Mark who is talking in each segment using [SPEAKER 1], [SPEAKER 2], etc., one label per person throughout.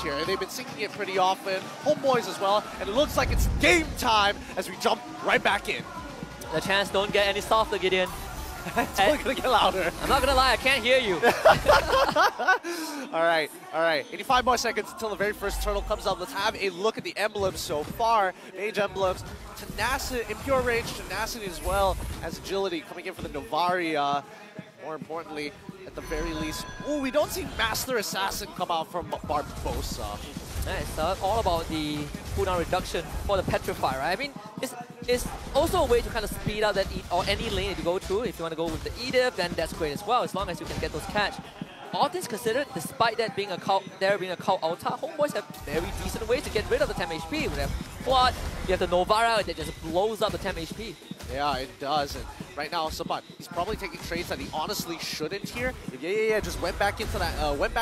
[SPEAKER 1] here. They've been singing it pretty often. Homebois as well. And it looks like it's game time as we jump right back in.
[SPEAKER 2] The chants don't get any softer, Gideon.
[SPEAKER 1] It's only going to get louder.
[SPEAKER 2] I'm not going to lie, I can't hear you.
[SPEAKER 1] All right. 85 more seconds until the very first turtle comes up. Let's have a look at the emblems so far. Mage emblems, tenacity, impure range, tenacity as well as agility coming in for the Novaria. More importantly, at the very least, we don't see Master Assassin come out from Barbosa.
[SPEAKER 2] It's all about the cooldown reduction for the Petrify, right? I mean, it's also a way to kind of speed up that or any lane that you go through. If you want to go with the Edith, then that's great as well, as long as you can get those catch. All things considered, despite that being a cult, altar, Homebois have very decent ways to get rid of the 10 HP. We have Flood, you have the Novara that just blows up the 10 HP.
[SPEAKER 1] Yeah, it does. And right now, Sabat, he's probably taking trades that he honestly shouldn't here. If just went back into that, and went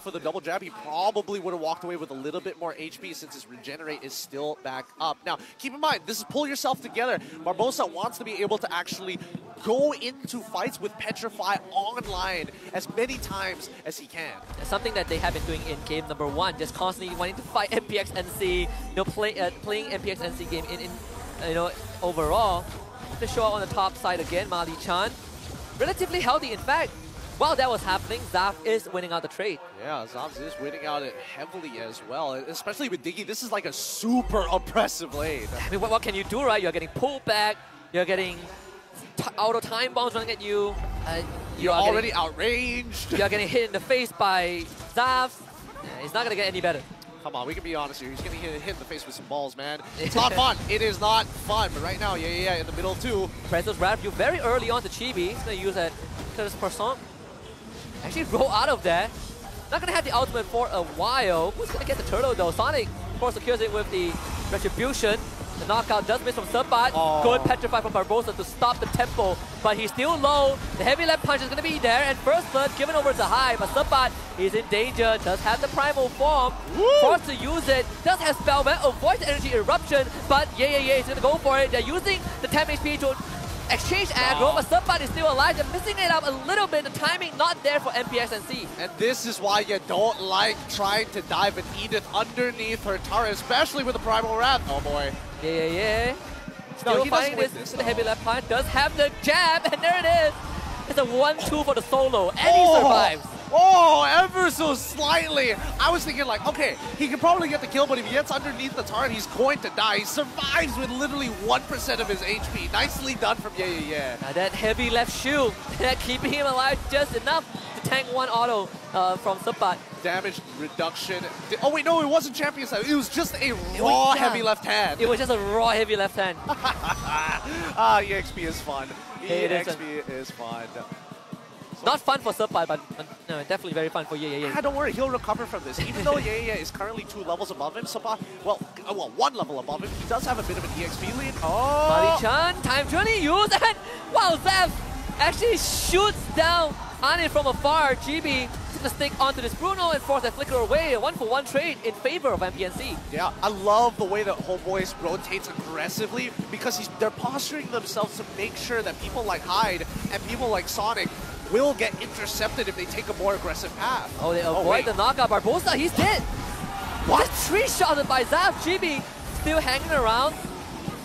[SPEAKER 1] for the double jab, he probably would have walked away with a little bit more HP since his regenerate is still back up. Now, keep in mind, this is pull yourself together. Barbosa wants to be able to actually go into fights with Petrify online as many times as he can.
[SPEAKER 2] It's something that they have been doing in game number 1, just constantly wanting to fight Mpxnsea, playing Mpxnsea game overall. To show out on the top side again, Mali Chan. Relatively healthy, in fact. While that was happening, Zav is winning out the trade.
[SPEAKER 1] Yeah, Zav is winning out it heavily as well, especially with Diggy. This is like a super oppressive lane.
[SPEAKER 2] I mean, what can you do, right? You're getting pulled back, you're getting auto time bombs running at you.
[SPEAKER 1] You're already outranged.
[SPEAKER 2] You're getting hit in the face by Zav. It's not going to get any better.
[SPEAKER 1] Come on, we can be honest here. He's getting hit in the face with some balls, man. It's not fun. It is not fun. But right now, in the middle too.
[SPEAKER 2] Prezzo's Wrap you very early on to Chibi. He's going to use that Curtis Person. Actually roll out of that. Not going to have the ultimate for a while. Who's going to get the turtle though? Sonic, of course, secures it with the Retribution. The knockout does miss from Subbat. Good Petrify from Barbosa to stop the tempo, but he's still low. The heavy left punch is going to be there, and first blood given over to High, but Subbat is in danger. Does have the primal form, forced to use it. Does have Spellman, avoids the energy eruption, but he's going to go for it. They're using the 10 HP to exchange aggro, but Subbat is still alive. They're missing it up a little bit. The timing not there for Mpxnsea.
[SPEAKER 1] And this is why you don't like trying to dive an Edith underneath her turret, especially with the primal wrap. Oh boy.
[SPEAKER 2] Still fighting this with the heavy left punch. Does have the jab, and there it is. It's a 1-2 for the solo, and he survives.
[SPEAKER 1] Ever so slightly. I was thinking like, okay, he can probably get the kill, but if he gets underneath the turret, he's going to die. He survives with literally 1% of his HP. Nicely done from
[SPEAKER 2] That heavy left shield, keeping him alive just enough to tank one auto from Subbat.
[SPEAKER 1] Damage reduction. Oh wait, no, it wasn't champion side. It was just a raw heavy left hand.
[SPEAKER 2] It was just a raw heavy left hand.
[SPEAKER 1] EXP is fun. EXP is fun.
[SPEAKER 2] Not fun for Subbat, but no, definitely very fun for
[SPEAKER 1] Don't worry, he'll recover from this. Even though is currently 2 levels above him, Subbat, well, 1 level above him, he does have a bit of an EXP lead.
[SPEAKER 2] Mali-chan, time to use, and wow, Zav actually shoots down on it from afar. GB to stick onto this Bruno and force that flicker away. A 1-for-1 trade in favor of Mpxnsea.
[SPEAKER 1] Yeah, I love the way that Homebois rotates aggressively because they're posturing themselves to make sure that people like Hyde and people like Sonic will get intercepted if they take a more aggressive path.
[SPEAKER 2] They avoid the knockout. Barbosa, he's dead. What? Just 3-shotted by Zav. GB still hanging around.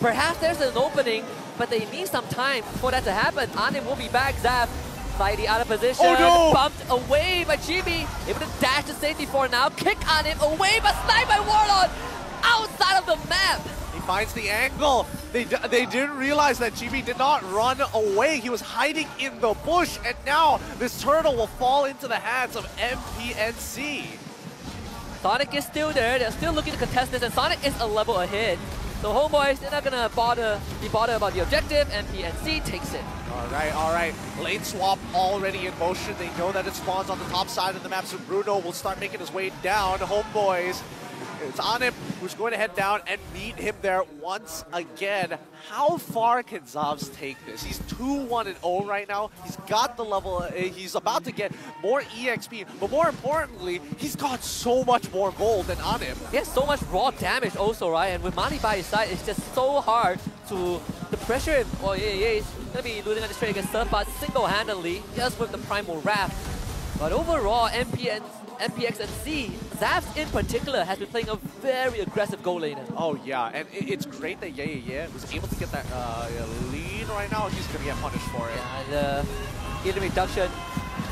[SPEAKER 2] Perhaps there's an opening, but they need some time for that to happen. Anim will be back. Zav slightly out of position. Bumped away by GB. Able to dash to safety for now. Kick on him away, but sniped by Warlord outside of the map.
[SPEAKER 1] He finds the angle. They didn't realize that GB did not run away. He was hiding in the bush, and now this turtle will fall into the hands of Mpxnsea.
[SPEAKER 2] Sonic is still there. They're still looking to contest this, and Sonic is a level ahead. So Homebois, they're not gonna be bothered about the objective. Mpxnsea takes it.
[SPEAKER 1] All right. Lane swap already in motion. They know that it spawns on the top side of the map, so Bruno will start making his way down. Homebois, it's on him, who's going to head down and meet him there once again. How far can Zavs take this? He's 2-1-0 right now. He's got the level, he's about to get more EXP, but more importantly, he's got so much more gold than on him.
[SPEAKER 2] He has so much raw damage also, right? And with Mali by his side, it's just so hard to pressure him. He's going to be losing on the straight against Subbat single-handedly, just with the Primal Wrath. But overall, Mpxnsea Zaps in particular has been playing a very aggressive goal laner.
[SPEAKER 1] Oh yeah, and it's great that was able to get that lead right now. He's gonna get punished for it.
[SPEAKER 2] Yeah, the healing reduction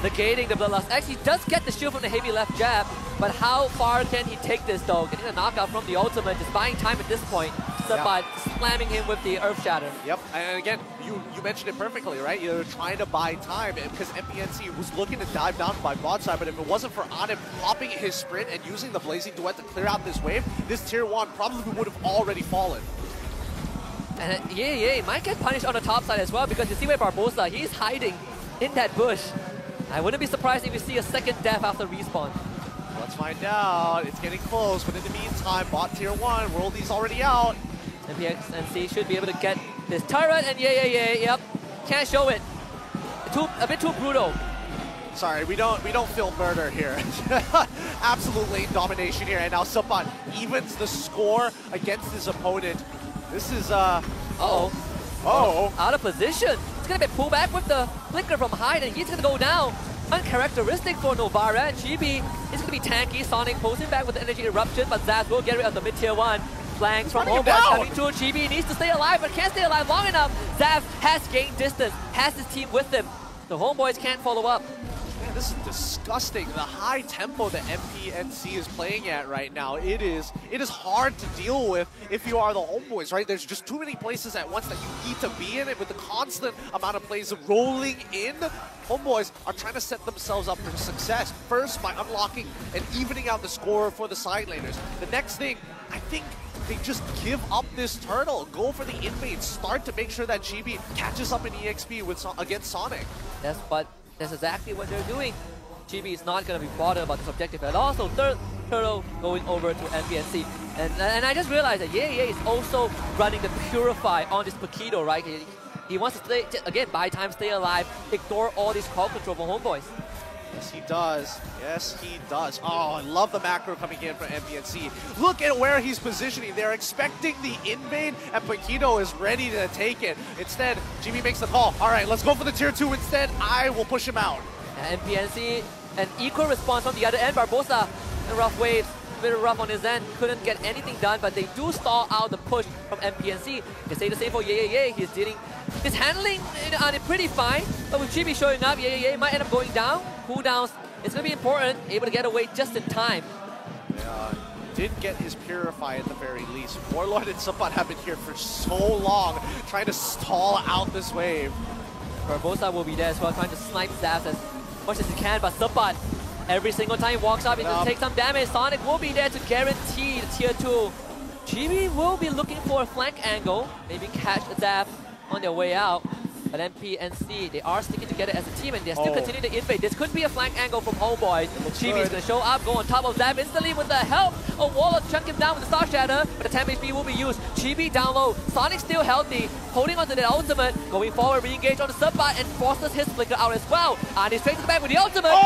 [SPEAKER 2] negating the bloodlust. Actually does get the shield from the heavy left jab, but how far can he take this though? Getting a knockout from the ultimate, just buying time at this point, by slamming him with the Earth Shatter.
[SPEAKER 1] Yep, and again, you mentioned it perfectly, right? You're trying to buy time because Mpxnsea was looking to dive down by bot side, but if it wasn't for Anip popping his sprint and using the Blazing Duet to clear out this wave, this tier 1 probably would have already fallen.
[SPEAKER 2] And might get punished on the top side as well, because you see where Barbosa, he's hiding in that bush. I wouldn't be surprised if we see a second death after respawn.
[SPEAKER 1] Let's find out. It's getting close, but in the meantime, bot tier 1, Worldie's already out.
[SPEAKER 2] Mpxnsea should be able to get this turret, and yep, can't show it. A bit too brutal.
[SPEAKER 1] Sorry, we don't feel murder here. Absolute lane domination here, and now Subot evens the score against his opponent. This is out
[SPEAKER 2] of position. He's gonna be pulled back with the flicker from hide, and he's gonna go down. Uncharacteristic for Novara, and Chibi is gonna be tanky. Sonic posting back with the energy eruption, but Zaz will get rid of the mid tier 1. Flanks from Homebois coming to Chibi, needs to stay alive, but can't stay alive long enough. Zav has gained distance, has his team with him. The Homeboys can't follow up.
[SPEAKER 1] Man, this is disgusting. The high tempo that Mpxnsea is playing at right now, it is hard to deal with if you are the Homeboys, right? There's just too many places at once that you need to be in it with the constant amount of plays rolling in. Homeboys are trying to set themselves up for success. First, by unlocking and evening out the score for the side laners. The next thing, I think, they just give up this turtle, go for the invade, start to make sure that Chibi catches up in EXP against Sonic.
[SPEAKER 2] That's exactly what they're doing. Chibi is not going to be bothered about this objective at all. So third turtle going over to Mpxnsea. And I just realized that is also running the Purify on this Paquito, right? He wants to stay, again, buy time, stay alive, ignore all these call control from Homeboys.
[SPEAKER 1] Yes, he does. Yes, he does. Oh, I love the macro coming in from Mpxnsea. Look at where he's positioning. They're expecting the invade, and Paquito is ready to take it. Instead, Jimmy makes the call. All right, let's go for the tier 2 instead. I will push him out.
[SPEAKER 2] Mpxnsea, an equal response from the other end. Barbosa, a rough wave. A bit rough on his end, couldn't get anything done, but they do stall out the push from Mpxnsea. You can say the same for he's handling it pretty fine, but with Chibi showing up, might end up going down. Cooldowns, it's going to be important, able to get away just in time.
[SPEAKER 1] Yeah, did get his Purify at the very least. Warlord and Subot have been here for so long, trying to stall out this wave.
[SPEAKER 2] Barbosa will be there as well, trying to snipe Zaz as much as he can, but Subot, every single time he walks up, he's going to take some damage. Sonic will be there to guarantee the tier 2. Chibi will be looking for a flank angle, maybe catch a Zap on their way out. But Mpxnsea, they are sticking together as a team, and they're still continuing to invade. This could be a flank angle from Homeboys. Chibi is going to show up, go on top of Zap instantly with the help of Warlord, chunk him down with the Star Shatter, but the 10 HP will be used. Chibi down low, Sonic still healthy, holding onto the ultimate, going forward, re-engage on the Subbot, and forces his flicker out as well. And he's straight to the back with the ultimate,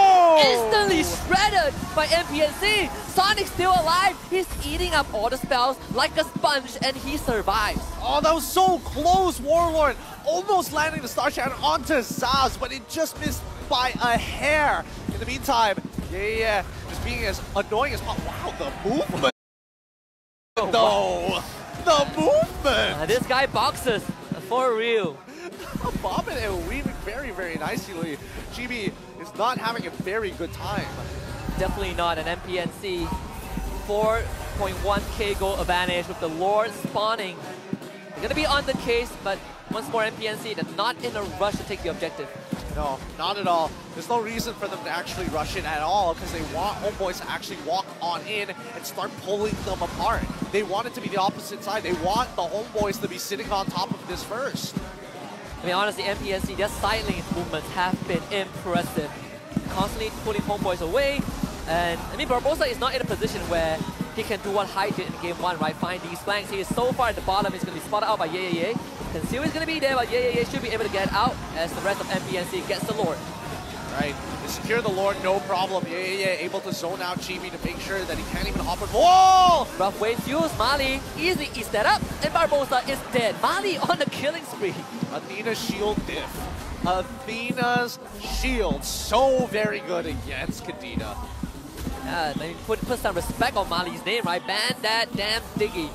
[SPEAKER 2] instantly shredded by Mpxnsea. Sonic still alive, he's eating up all the spells like a sponge, and he survives.
[SPEAKER 1] Oh, that was so close, Warlord. Almost landing the Star Shatter onto Zaz, but it just missed by a hair. In the meantime, just being as annoying as possible. Wow, the movement. The movement.
[SPEAKER 2] This guy boxes for real.
[SPEAKER 1] Bobbing and weaving very, very nicely. Chibi is not having a very good time.
[SPEAKER 2] Definitely not. An Mpxnsea 4.1k goal advantage with the Lord spawning. They're going to be on the case, but once more Mpxnsea, they're not in a rush to take the objective.
[SPEAKER 1] No, not at all. There's no reason for them to actually rush in at all because they want Homeboys to actually walk on in and start pulling them apart. They want it to be the opposite side. They want the Homeboys to be sitting on top of this first.
[SPEAKER 2] I mean, honestly, Mpxnsea, their side lane movements have been impressive. Constantly pulling Homeboys away. And, I mean, Barbosa is not in a position where he can do what Hyde did in game 1, right? Find these flanks. He is so far at the bottom, he's going to be spotted out by Conceal is going to be there, but should be able to get out as the rest of Mpxnsea gets the Lord.
[SPEAKER 1] Right, they secure the Lord, no problem. Able to zone out Chibi to make sure that he can't even hop on. Whoa!
[SPEAKER 2] Rough wave fuse, Mali easily eats that up, and Barbosa is dead. Mali on the killing spree.
[SPEAKER 1] Athena's shield diff. Athena's shield, so very good against Kadena.
[SPEAKER 2] Yeah, I mean, put some respect on Mali's name, right? Ban that damn Diggy.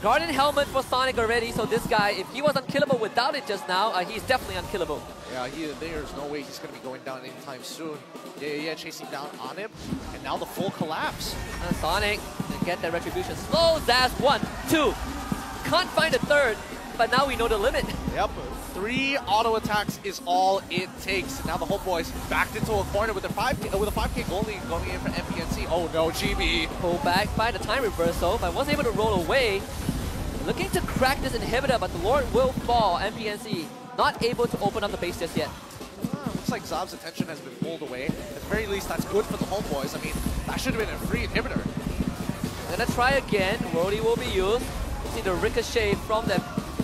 [SPEAKER 2] Guardian helmet for Sonic already, so this guy, if he was unkillable without it just now, he's definitely unkillable.
[SPEAKER 1] Yeah, there's no way he's going to be going down anytime soon. Yeah, chasing down on him, and now the full collapse.
[SPEAKER 2] Sonic can get that retribution. Slow Zaz, 1, 2. Can't find a third, but now we know the limit.
[SPEAKER 1] Yep, 3 auto attacks is all it takes. And now the Homebois backed into a corner with a 5k goal lead going in for Mpxnsea. Oh no, GB.
[SPEAKER 2] Pull back by the time reversal, but was able to roll away. Looking to crack this inhibitor, but the Lord will fall. Mpxnsea not able to open up the base just yet.
[SPEAKER 1] Looks like Zav's attention has been pulled away. At the very least, that's good for the Homebois. I mean, that should have been a free inhibitor.
[SPEAKER 2] Gonna try again. Rody will be used. See the ricochet from the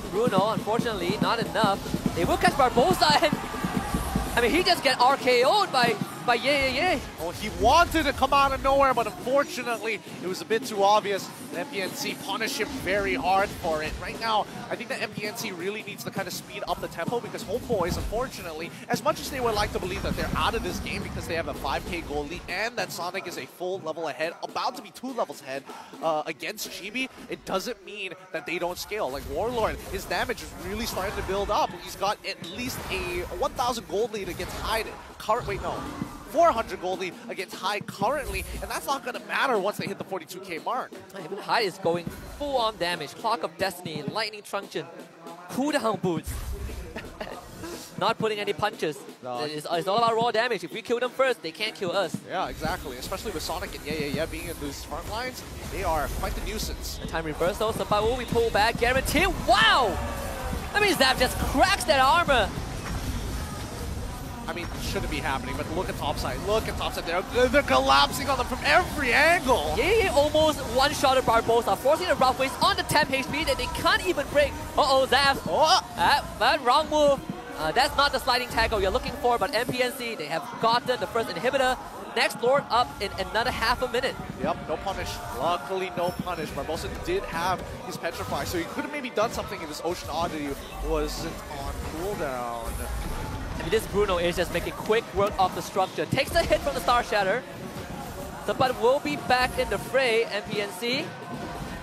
[SPEAKER 2] Bruno. Unfortunately, not enough. They will catch Barbosa, and I mean, he just get RKO'd by Yeah.
[SPEAKER 1] Well, he wanted to come out of nowhere, but unfortunately, it was a bit too obvious. Mpxnsea punish him very hard for it. Right now, I think that Mpxnsea really needs to kind of speed up the tempo because Homebois, unfortunately, as much as they would like to believe that they're out of this game because they have a 5k goal lead and that Sonic is a full level ahead, about to be 2 levels ahead against Chibi, it doesn't mean that they don't scale. Like Warlord, his damage is really starting to build up. He's got at least a 1,000 gold lead against Hyde. 400 gold lead against Hyde currently, and that's not going to matter once they hit the 42k mark.
[SPEAKER 2] Even Hyde is going full-on damage. Clock of Destiny, Lightning Truncheon, cooldown boots. Not putting any punches. No. It's all about raw damage. If we kill them first, they can't kill us.
[SPEAKER 1] Yeah, exactly. Especially with Sonic and Yeah being in those front lines, they are quite the nuisance.
[SPEAKER 2] The time reversal, so will we pull back? Guaranteed. Wow! I mean, Zap just cracks that armor.
[SPEAKER 1] I mean, shouldn't be happening, but look at topside. Look at topside. They're collapsing on them from every angle.
[SPEAKER 2] Yeah, almost one-shotted Barbosa, forcing the rough waves on the 10 HP that they can't even break. Uh-oh, Zap. But wrong move. That's not the sliding tackle you're looking for, but Mpxnsea, they have gotten the first inhibitor. Next Lord up in another half a minute.
[SPEAKER 1] Yep, no punish. Luckily, no punish. Barbosa did have his Petrify, so he could have maybe done something if this Ocean Oddity wasn't on cooldown.
[SPEAKER 2] I mean, this Bruno is just making quick work of the structure. Takes a hit from the Star Shatter. So, but will be back in the fray. Mpxnsea,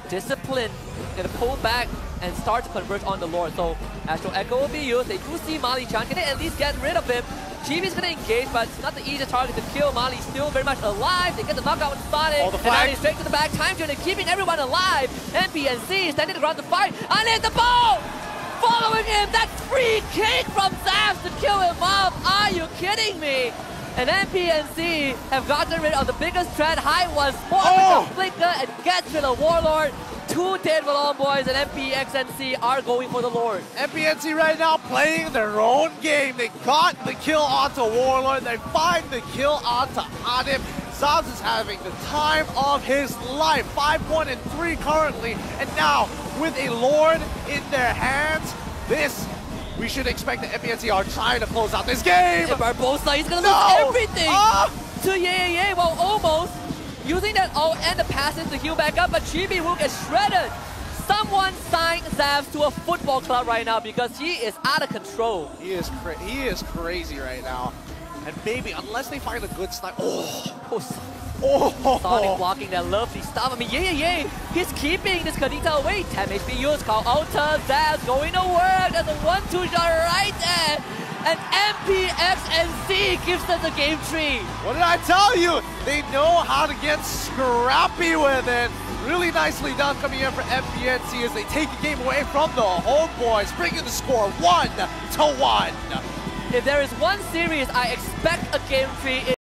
[SPEAKER 2] discipline, gonna pull back and start to converge on the Lord. So Astral Echo will be used. They do see Mali-chan. Can they at least get rid of him? Chibi's gonna engage, but it's not the easiest target to kill. Mali's still very much alive. They get the knockout with Sonic. And now he's straight to the back. Time journey, keeping everyone alive. Mpxnsea standing around the fight. And hit the ball! Following him, that's free kick from Zaz to kill him off. Are you kidding me? And Mpxnsea have gotten rid of the biggest threat. Hyde was more with the flicker and gets rid of Warlord. 2 dead Homebois, and Mpxnsea are going for the Lord.
[SPEAKER 1] Mpxnsea right now playing their own game. They got the kill onto Warlord. They find the kill onto Adip. Zaz is having the time of his life. 5-1-3 currently. And now, with a Lord in their hands, we should expect that Mpxnsea are trying to close out this game.
[SPEAKER 2] And Barbosa, he's going to lose everything to Yeah. Well, almost. Using that ult and the passes to heal back up, but Chibi will get shredded. Someone sign Zavs to a football club right now because he is out of control.
[SPEAKER 1] He is crazy right now. And maybe, unless they find a good snipe.
[SPEAKER 2] Sonic blocking that lovely stuff. I mean, Yeah, he's keeping this Kadita away. 10 HP used, call Ulta, Zaz going to work. There's a 1-2 shot right there. And Mpxnsea gives us a game tree.
[SPEAKER 1] What did I tell you? They know how to get scrappy with it. Really nicely done coming in for Mpxnsea as they take a game away from the Homebois, bringing the score 1-1.
[SPEAKER 2] If there is one series I expect a game tree